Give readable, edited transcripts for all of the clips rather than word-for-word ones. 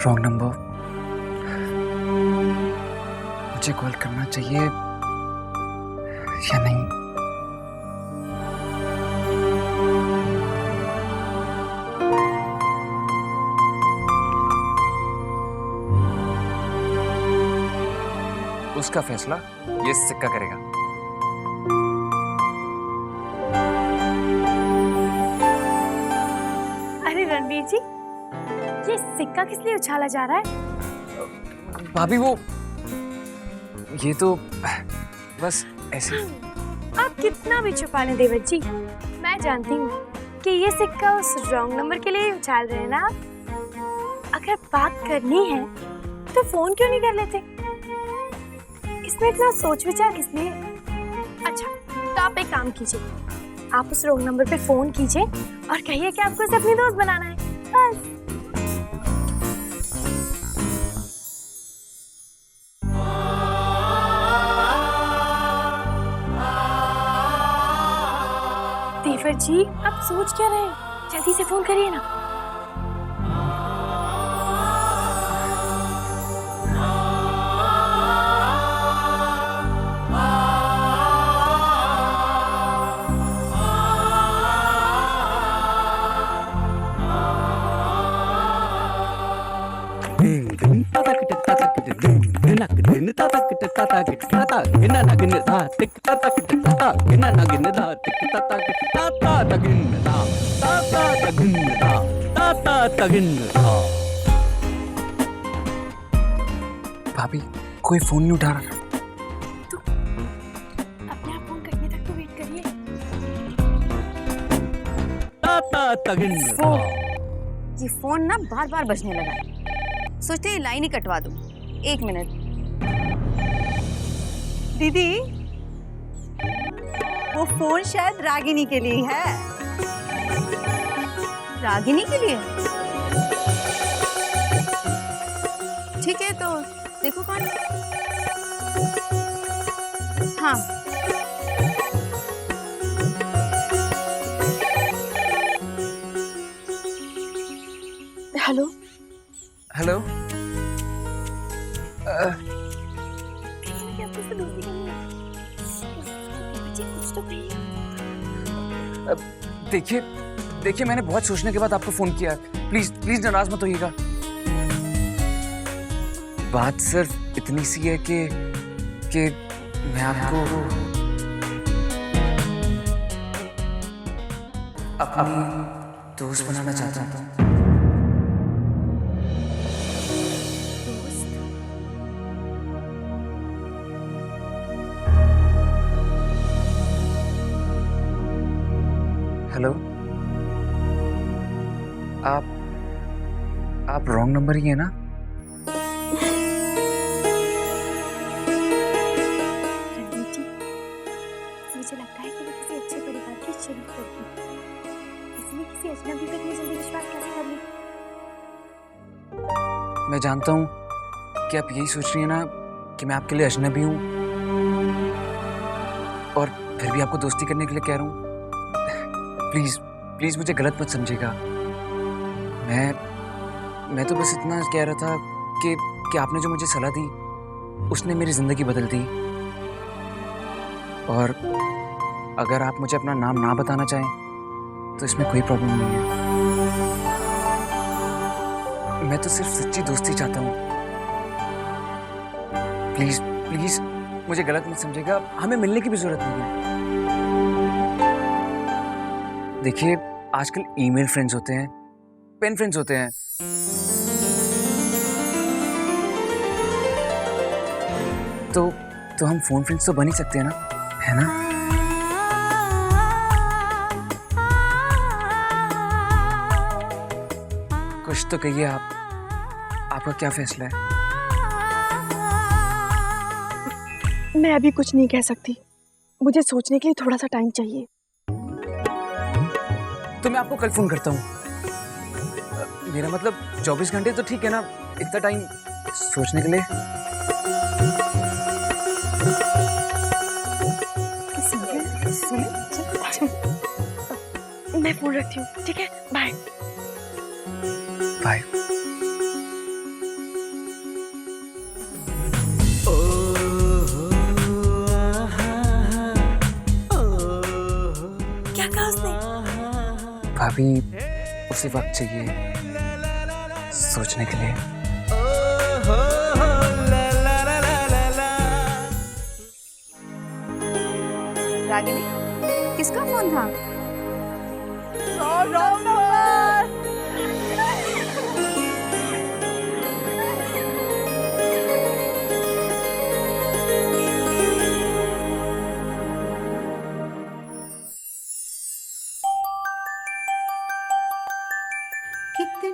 Wrong number. मुझे call करना चाहिए या नहीं? उसका फैसला ये सिक्का करेगा। अरे रणवीर जी, ये सिक्का किस लिए उछाला जा रहा है? भाभी वो ये तो बस ऐसे। आप कितना भी छुपा लें देवर जी, मैं जानती हूँ कि ये सिक्का उस रॉन्ग नंबर के लिए उछाल रहे हैं ना आप। अगर बात करनी है तो फोन क्यों नहीं कर लेते? इसमें इतना सोच विचार किस लिए? अच्छा, तो आप एक काम कीजिए, आप उस रॉन्ग नंबर पे फोन कीजिए और कहिए कि आपको इसे अपनी दोस्त बनाना है, बस। देवर जी, आप सोच क्या रहे हैं? जल्दी से फोन करिए ना। भाभी कोई फोन नहीं उठा रहा। तो अपने आप फोन करने तक तो वेट करिए। ये फोन ना बार बार बजने लगा है। सोचते हैं लाइन ही कटवा दूं। एक मिनट। दीदी, वो फोन शायद रागिनी के लिए है। रागिनी के लिए? ठीक है, तो देखो कौन। हाँ, हेलो हेलो। आपको इससे दोस्ती करनी है? बच्चे कुछ तो कहिए। देखिए देखिए, मैंने बहुत सोचने के बाद आपको फोन किया है। प्लीज प्लीज नाराज मत होइएगा। बात सिर्फ इतनी सी है कि मैं आपको अपनी दोस्त बनाना चाहता हूँ। हेलो, आप रॉन्ग नंबर ही है ना? रणवीर जी, मुझे लगता है कि वो किसी अच्छे परिवार की शरीफ लड़की है। इसने किसी अजनबी पे इतनी जल्दी विश्वास कैसे कर लिया? मैं जानता हूँ कि आप यही सोच रही हैं ना कि मैं आपके लिए अजनबी हूँ और फिर भी आपको दोस्ती करने के लिए कह रहा हूँ। प्लीज प्लीज मुझे गलत मत समझिएगा। मैं तो बस इतना कह रहा था कि आपने जो मुझे सलाह दी उसने मेरी जिंदगी बदल दी। और अगर आप मुझे अपना नाम ना बताना चाहें तो इसमें कोई प्रॉब्लम नहीं है। मैं तो सिर्फ सच्ची दोस्ती चाहता हूँ। प्लीज प्लीज मुझे गलत मत समझिएगा। हमें मिलने की भी जरूरत नहीं है। देखिए, आजकल ईमेल फ्रेंड्स होते हैं, पेन फ्रेंड्स होते हैं। तो हम फोन फ्रेंड्स तो बन ही सकते हैं ना, है ना? कुछ तो कहिए आप, आपका क्या फैसला है? मैं अभी कुछ नहीं कह सकती, मुझे सोचने के लिए थोड़ा सा टाइम चाहिए। तो मैं आपको कल फोन करता हूँ। मेरा मतलब 24 घंटे तो ठीक है ना, इतना टाइम सोचने के लिए। मैं फोन रखती हूँ, ठीक है? Bye bye. कहा उसने? भाभी उसी वक्त चाहिए सोचने के लिए। रागिनी, किसका फोन था? Wrong number.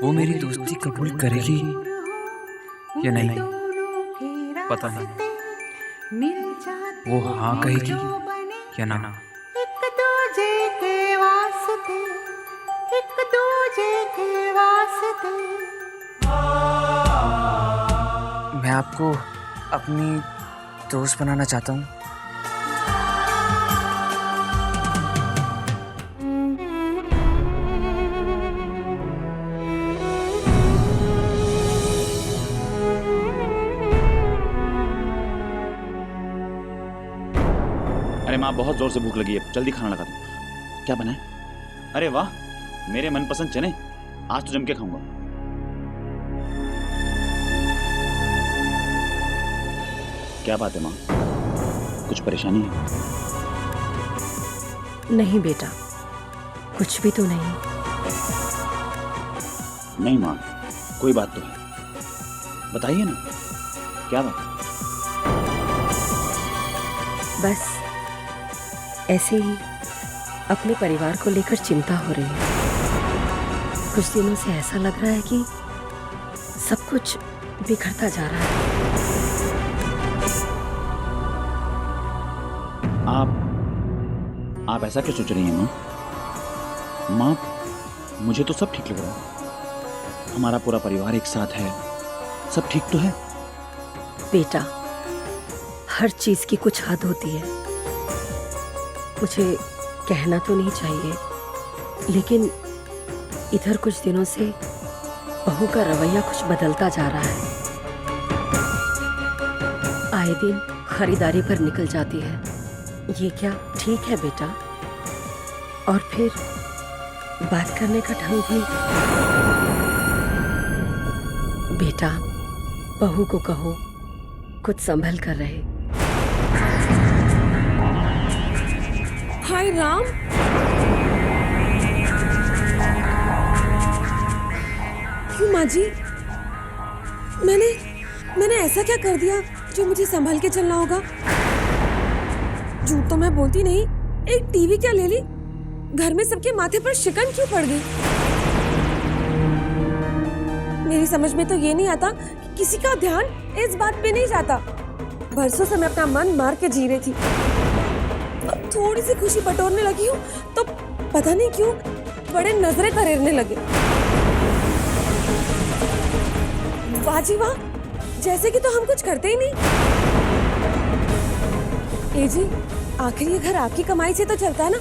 वो मेरी दोस्ती कबूल करेगी या नहीं पता नहीं। वो हाँ कहेगी या ना। एक दूजे के वास्ते, एक दूजे के वास्ते। मैं आपको अपनी दोस्त बनाना चाहता हूँ। अरे माँ, बहुत जोर से भूख लगी है, जल्दी खाना लगा दो। क्या बना है? अरे वाह, मेरे मनपसंद चने। आज तो जम के खाऊंगा। क्या बात है माँ, कुछ परेशानी है? नहीं बेटा, कुछ भी तो नहीं। नहीं माँ, कोई बात तो है, बताइए ना, क्या बात है? बस ऐसे ही अपने परिवार को लेकर चिंता हो रही है। कुछ दिनों से ऐसा लग रहा है कि सब कुछ बिखरता जा रहा है। आप ऐसा क्यों सोच रही हैं माँ? माँ, मुझे तो सब ठीक लग रहा है। हमारा पूरा परिवार एक साथ है, सब ठीक तो है। बेटा, हर चीज की कुछ हद होती है। मुझे कहना तो नहीं चाहिए, लेकिन इधर कुछ दिनों से बहू का रवैया कुछ बदलता जा रहा है। आए दिन खरीदारी पर निकल जाती है। ये क्या ठीक है बेटा? और फिर बात करने का ढंग भी। बेटा, बहू को कहो कुछ संभल कर रहे। हाय राम, क्यों माँ जी? मैंने ऐसा क्या कर दिया जो मुझे संभल के चलना होगा? झूठ तो मैं बोलती नहीं। एक टीवी क्या ले ली? घर में सबके माथे पर शिकन क्यों पड़ गई? मेरी समझ में तो ये नहीं आता कि किसी का ध्यान इस बात पे नहीं जाता। बरसों से मैं अपना मन मार के जी रही थी। अब थोड़ी सी खुशी बटोरने लगी हूँ तो पता नहीं क्यों बड़े नजरें करेरने लगे। वाह जी वाह, जैसे कि तो हम कुछ करते ही नहीं। ए जी, आखिर ये घर आपकी कमाई से तो चलता है ना।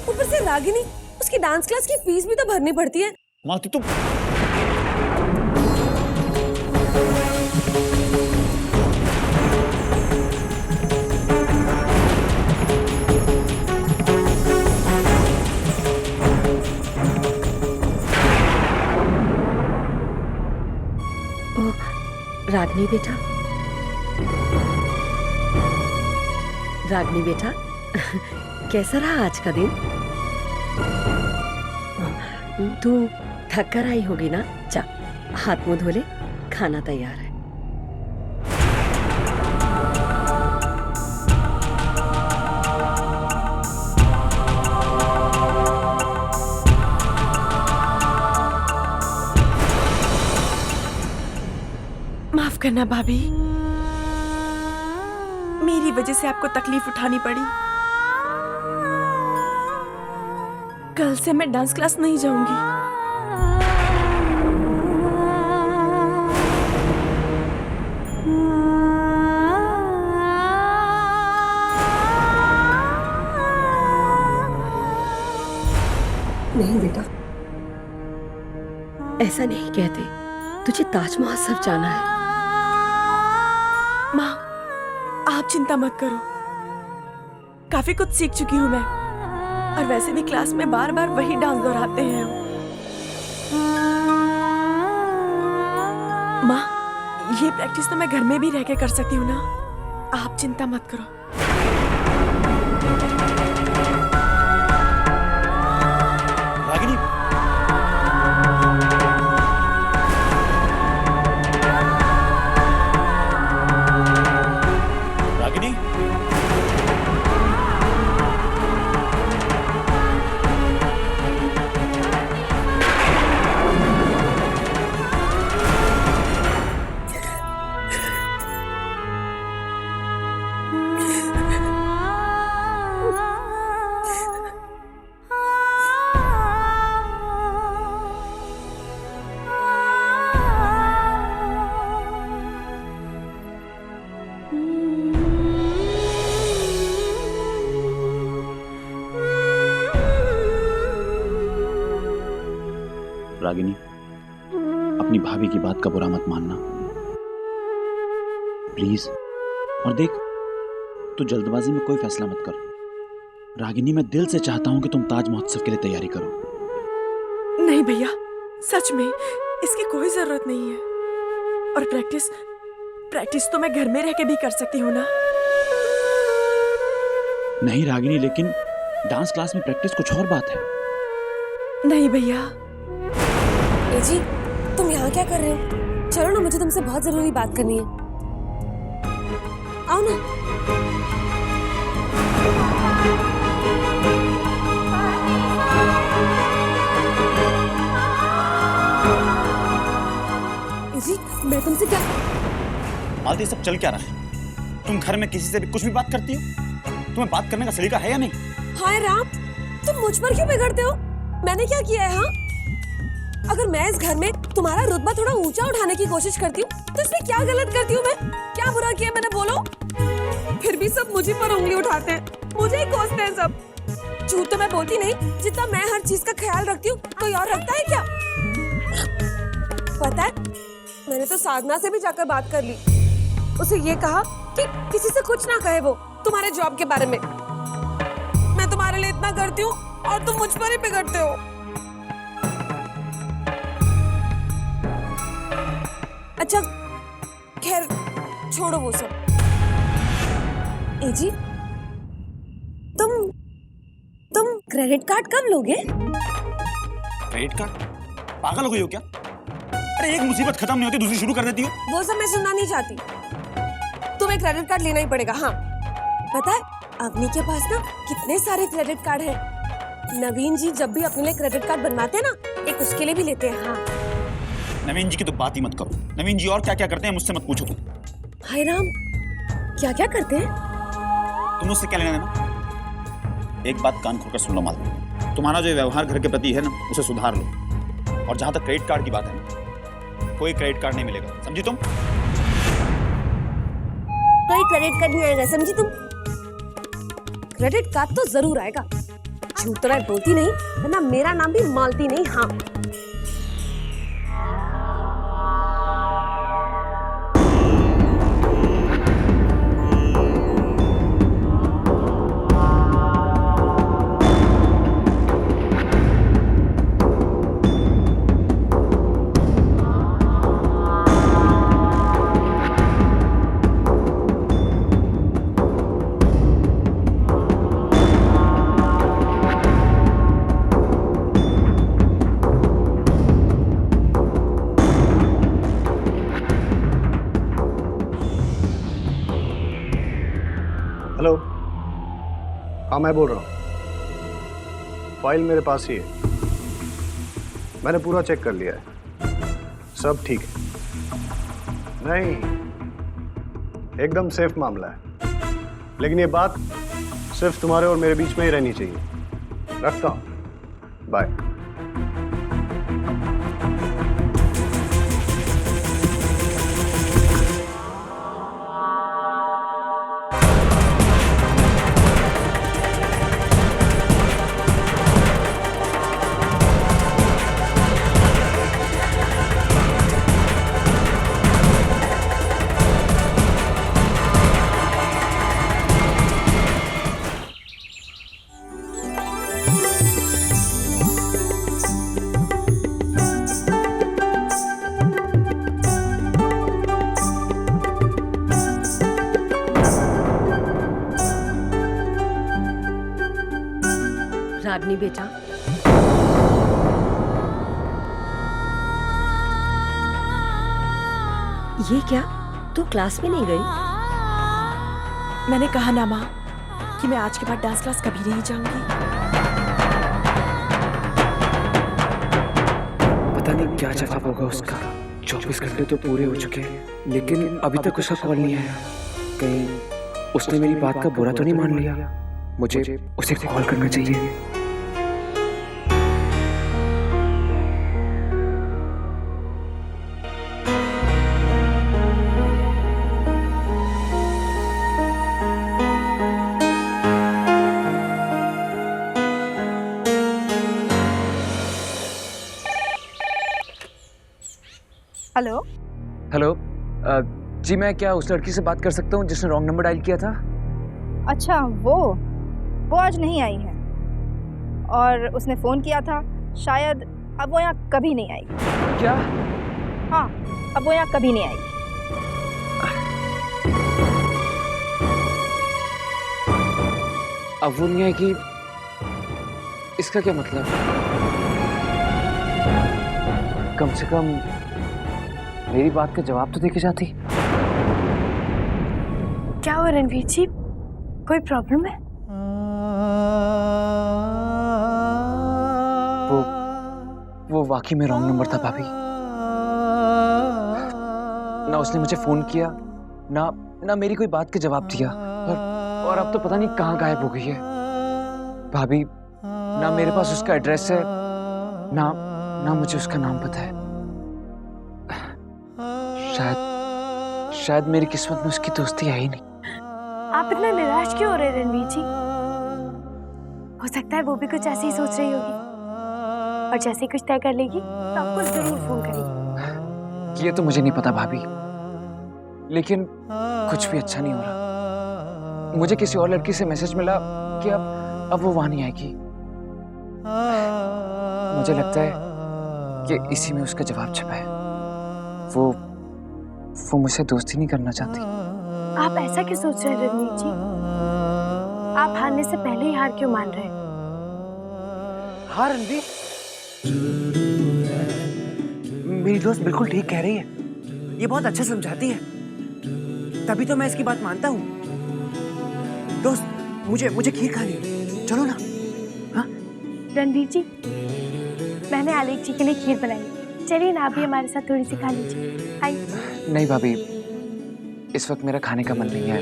ऊपर से रागिनी, उसकी डांस क्लास की फीस भी तो भरनी पड़ती है। माँ तुम रागनी बेटा, रागनी बेटा, कैसा रहा आज का दिन? तू थक कर आई होगी ना? जा हाथ मुंह धो ले, खाना तैयार है। माफ करना भाभी, मेरी वजह से आपको तकलीफ उठानी पड़ी। कल से मैं डांस क्लास नहीं जाऊंगी। नहीं बेटा, ऐसा नहीं कहते। तुझे ताज महोत्सव जाना है। माँ, आप चिंता मत करो, काफी कुछ सीख चुकी हूँ मैं। और वैसे भी क्लास में बार बार वही डांस दोहराते हैं हम। माँ, ये प्रैक्टिस तो मैं घर में भी रह के कर सकती हूँ ना, आप चिंता मत करो। रागिनी, रागिनी, रागिनी, अपनी भाभी की बात का बुरा मत मानना प्लीज। और देख, तू जल्दबाजी में कोई फैसला मत कर। रागिनी, मैं दिल से चाहता हूं कि तुम ताज महोत्सव के लिए तैयारी करो। नहीं भैया, सच में इसकी कोई जरूरत नहीं है। और प्रैक्टिस तो मैं घर में रह के भी कर सकती हूँ ना। नहीं रागिनी, लेकिन डांस क्लास में प्रैक्टिस कुछ और बात है। नहीं भैया। ए जी, तुम यहाँ क्या कर रहे हो? चलो ना, मुझे तुमसे बहुत जरूरी बात करनी है। आओ ना। ए जी, मैं तुमसे क्या... मालती, सब चल क्या रहा है? तुम घर में किसी से भी कुछ भी बात करती हो? तुम्हें बात करने का सलीका है या नहीं? हाय राम, तुम मुझ पर क्यों बिगड़ते हो? मैंने क्या किया है? हाँ, अगर मैं इस घर में तुम्हारा रुतबा थोड़ा ऊंचा उठाने की कोशिश करती हूँ तो इसमें क्या गलत करती हूँ मैं? क्या बुरा किया मैंने, बोलो? फिर भी सब मुझे पर उंगली उठाते हैं, मुझे ही कोसते हैं सब। झूठ तो मैं बोलती नहीं, जितना मैं हर चीज का ख्याल रखती हूँ कोई और रखता है क्या? पता है, मैंने तो साधना से भी जाकर बात कर ली। उसे ये कहा कि किसी से कुछ ना कहे वो तुम्हारे जॉब के बारे में। मैं तुम्हारे लिए इतना करती हूँ और तुम मुझ पर ही बिगड़ते हो। अच्छा खैर, छोड़ो वो सब। ए जी, तुम क्रेडिट कार्ड कब लोगे? Credit card? पागल हो गई हो क्या? अरे एक मुसीबत खत्म नहीं होती दूसरी शुरू कर देती हो। वो सब मैं सुनना नहीं चाहती। तुम्हें क्रेडिट कार्ड लेना ही पड़ेगा। हाँ, पता है अवनी के पास ना कितने सारे क्रेडिट कार्ड हैं। नवीन जी जब भी अपने लिए क्रेडिट कार्ड बनवाते हैं ना, एक उसके लिए भी लेते हैं। हाँ, नवीन जी की तो बात ही मत करो। नवीन जी और क्या क्या करते हैं मुझसे मत पूछो तुम। हाय राम, क्या क्या करते हैं? तुम मुझसे क्या लेना देना? एक बात कान खोलकर सुन लो मालती, तुम्हारा जो व्यवहार घर के प्रति है ना, उसे सुधार लो। और जहां तक क्रेडिट कार्ड की बात है ना, कोई क्रेडिट कार्ड नहीं मिलेगा, समझी तुम? कोई क्रेडिट कार्ड नहीं आएगा, समझी तुम? क्रेडिट कार्ड तो जरूर आएगा। झूठ तो मैं बोलती नहीं, वरना मेरा नाम भी मालती नहीं। हाँ, हेलो, हाँ मैं बोल रहा हूँ। फाइल मेरे पास ही है, मैंने पूरा चेक कर लिया है, सब ठीक है। नहीं, एकदम सेफ मामला है, लेकिन ये बात सिर्फ तुम्हारे और मेरे बीच में ही रहनी चाहिए। रखता हूँ, बाय। रानी बेटा। ये क्या, तू क्लास में नहीं गई? मैंने कहा ना माँ कि मैं आज के बाद डांस क्लास कभी नहीं जाऊंगी। पता नहीं क्या जवाब होगा उसका। 24 घंटे तो पूरे हो चुके हैं, लेकिन अभी तक उसका कॉल नहीं आया। कहीं उसने मेरी बात का बुरा तो नहीं मान लिया। मुझे उसे कॉल करना चाहिए। हेलो। हेलो, जी मैं क्या उस लड़की से बात कर सकता हूँ जिसने रॉन्ग नंबर डायल किया था? अच्छा, वो आज नहीं आई है और उसने फ़ोन किया था। शायद अब वो यहाँ कभी नहीं आएगी। क्या? हाँ, अब वो यहाँ कभी नहीं आएगी। अब वो नहीं आएगी, इसका क्या मतलब? कम से कम मेरी बात का जवाब तो देके जाती। क्या हुआ रणवीर जी, कोई प्रॉब्लम है? वो वाकई में रॉन्ग नंबर था भाभी। ना उसने मुझे फोन किया, ना मेरी कोई बात का जवाब दिया, और अब तो पता नहीं कहाँ गायब हो गई है भाभी। ना मेरे पास उसका एड्रेस है, ना मुझे उसका नाम पता है। शायद मेरी किस्मत में उसकी दोस्ती है ही नहीं। आप इतना निराश क्यों हो रहे हैं रणवीर जी? हो सकता है वो भी कुछ ऐसे ही सोच रही होगी, और जैसे ही कुछ तय कर लेगी तो आपको जरूर फोन करेगी। ये तो मुझे नहीं पता भाभी, लेकिन कुछ भी अच्छा नहीं हो रहा। मुझे किसी और लड़की से मैसेज मिला कि अब वो वहां नहीं आएगी। मुझे लगता है कि इसी में उसका जवाब छिपा है। वो मुझसे दोस्ती नहीं करना चाहती। आप ऐसा क्यों सोच रहे हैं रणवीर जी? आप हारने से पहले ही हार क्यों मान रहे हैं? हाँ रणवीर, मेरी दोस्त बिल्कुल ठीक कह रही है। ये बहुत अच्छा समझाती है, तभी तो मैं इसकी बात मानता हूँ। दोस्त, मुझे खीर खानी है, चलो ना। हाँ रणवीर जी, मैंने आलेख जी के लिए खीर बनाई, चलिए ना आप भी हमारे साथ थोड़ी सी खा लीजिए। आइए। नहीं भाभी, इस वक्त मेरा खाने का मन नहीं है,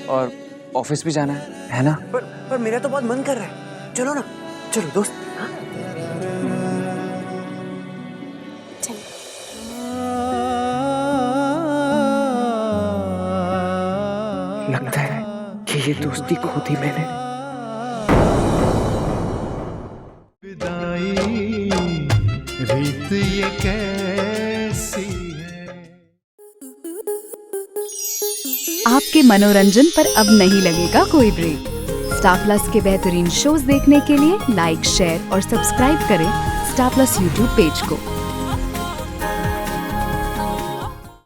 और ऑफिस भी जाना है ना? पर मेरा तो बहुत मन कर रहा है, चलो ना, चलो दोस्त। हाँ? लगता है कि ये दोस्ती खो दी मैंने। रीत ये कैसी है। आपके मनोरंजन पर अब नहीं लगेगा कोई ब्रेक। स्टार प्लस के बेहतरीन शोज देखने के लिए लाइक, शेयर और सब्सक्राइब करें स्टार प्लस यूट्यूब पेज को।